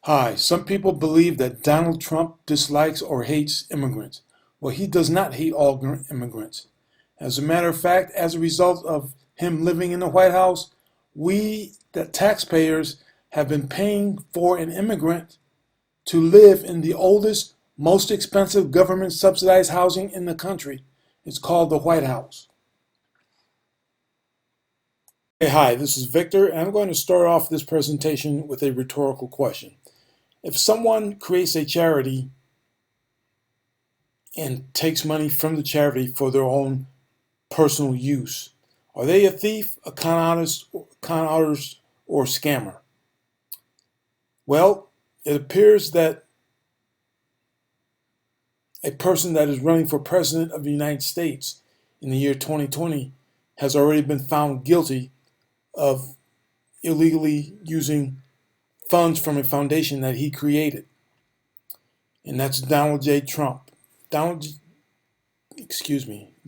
Hi, some people believe that Donald Trump dislikes or hates immigrants. Well, he does not hate all immigrants. As a matter of fact, as a result of him living in the White House, we, the taxpayers, have been paying for an immigrant to live in the oldest, most expensive government subsidized housing in the country. It's called the White House. Hey, hi, this is Victor, and I'm going to start off this presentation with a rhetorical question. If someone creates a charity and takes money from the charity for their own personal use, are they a thief, a con artist, or scammer? Well, it appears that a person that is running for president of the United States in the year 2020 has already been found guilty of illegally using funds from a foundation that he created, and that's Donald J. Trump. Donald,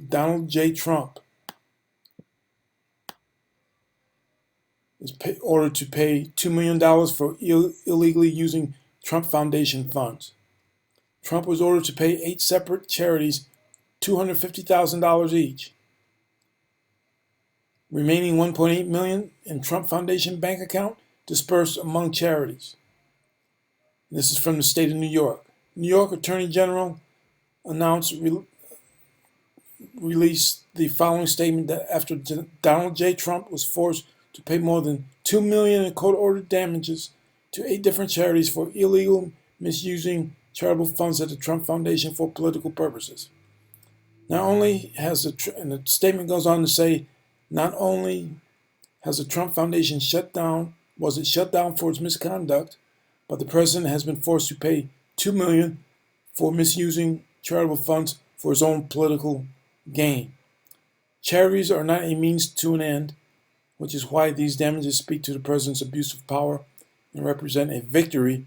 Donald J. Trump is ordered to pay $2 million for illegally using Trump Foundation funds. Trump was ordered to pay 8 separate charities $250,000 each. Remaining $1.8 million in Trump Foundation bank account dispersed among charities. This is from the state of New York. New York Attorney General released the following statement that after Donald J. Trump was forced to pay more than $2 million in court-ordered damages to 8 different charities for illegal misusing charitable funds at the Trump Foundation for political purposes. Not only has and the statement goes on to say, not only has the Trump Foundation shut down for its misconduct, but the president has been forced to pay $2 million for misusing charitable funds for his own political gain. Charities are not a means to an end, which is why these damages speak to the president's abuse of power and represent a victory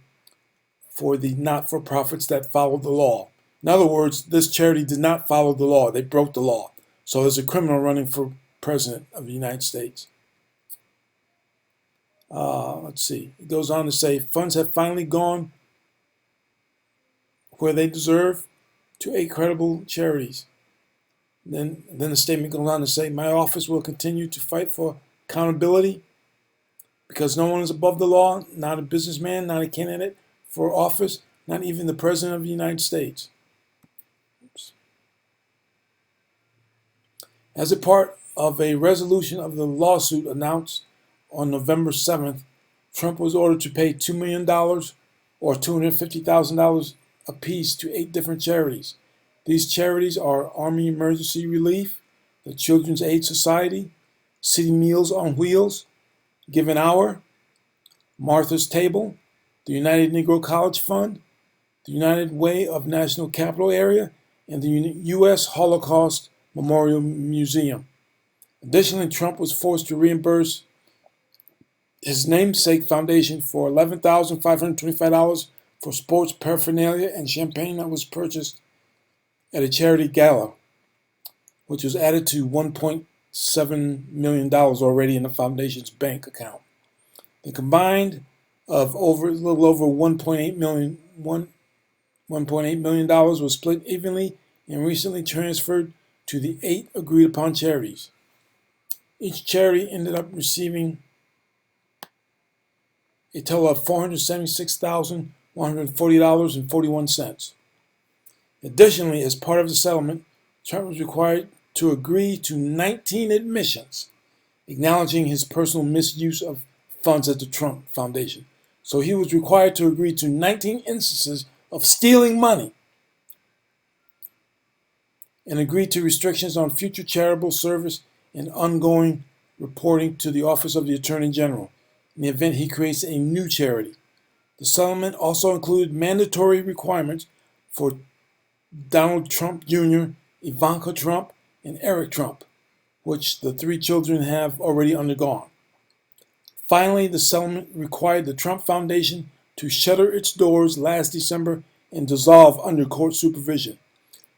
for the not-for-profits that followed the law. In other words, this charity did not follow the law. They broke the law. So there's a criminal running for president of the United States. Let's see. It goes on to say, funds have finally gone where they deserve to 8 credible charities. Then the statement goes on to say, my office will continue to fight for accountability because no one is above the law, not a businessman, not a candidate for office, not even the President of the United States. Oops. As a part of a resolution of the lawsuit announced on November 7th, Trump was ordered to pay $2 million or $250,000 apiece to 8 different charities. These charities are Army Emergency Relief, the Children's Aid Society, City Meals on Wheels, Give an Hour, Martha's Table, the United Negro College Fund, the United Way of National Capital Area, and the U.S. Holocaust Memorial Museum. Additionally, Trump was forced to reimburse his namesake foundation for $11,525 for sports paraphernalia and champagne that was purchased at a charity gala, which was added to $1.7 million already in the foundation's bank account. The combined of a little over $1.8 million was split evenly and recently transferred to the 8 agreed upon charities. Each charity ended up receiving a total of $476,140.41. Additionally, as part of the settlement, Trump was required to agree to 19 admissions, acknowledging his personal misuse of funds at the Trump Foundation. So he was required to agree to 19 instances of stealing money and agree to restrictions on future charitable service and ongoing reporting to the Office of the Attorney General in the event he creates a new charity. The settlement also included mandatory requirements for Donald Trump Jr., Ivanka Trump, and Eric Trump, which the 3 children have already undergone. Finally, the settlement required the Trump Foundation to shutter its doors last December and dissolve under court supervision.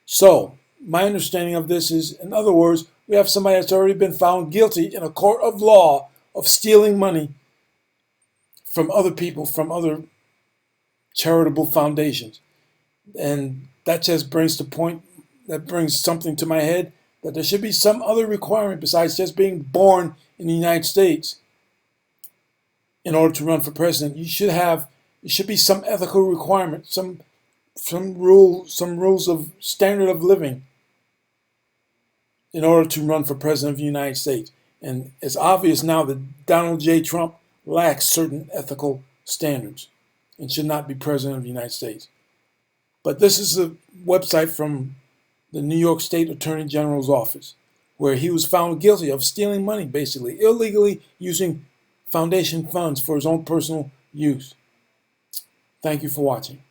So, my understanding of this is, in other words, we have somebody that's already been found guilty in a court of law of stealing money from other people, from other charitable foundations. And that just brings something to my head, that there should be some other requirement besides just being born in the United States in order to run for president. There should be some ethical requirement, some rules of standard of living in order to run for president of the United States. And it's obvious now that Donald J. Trump lacks certain ethical standards and should not be president of the United States. But this is a website from the New York State Attorney General's office, where he was found guilty of stealing money, basically, illegally using foundation funds for his own personal use. Thank you for watching.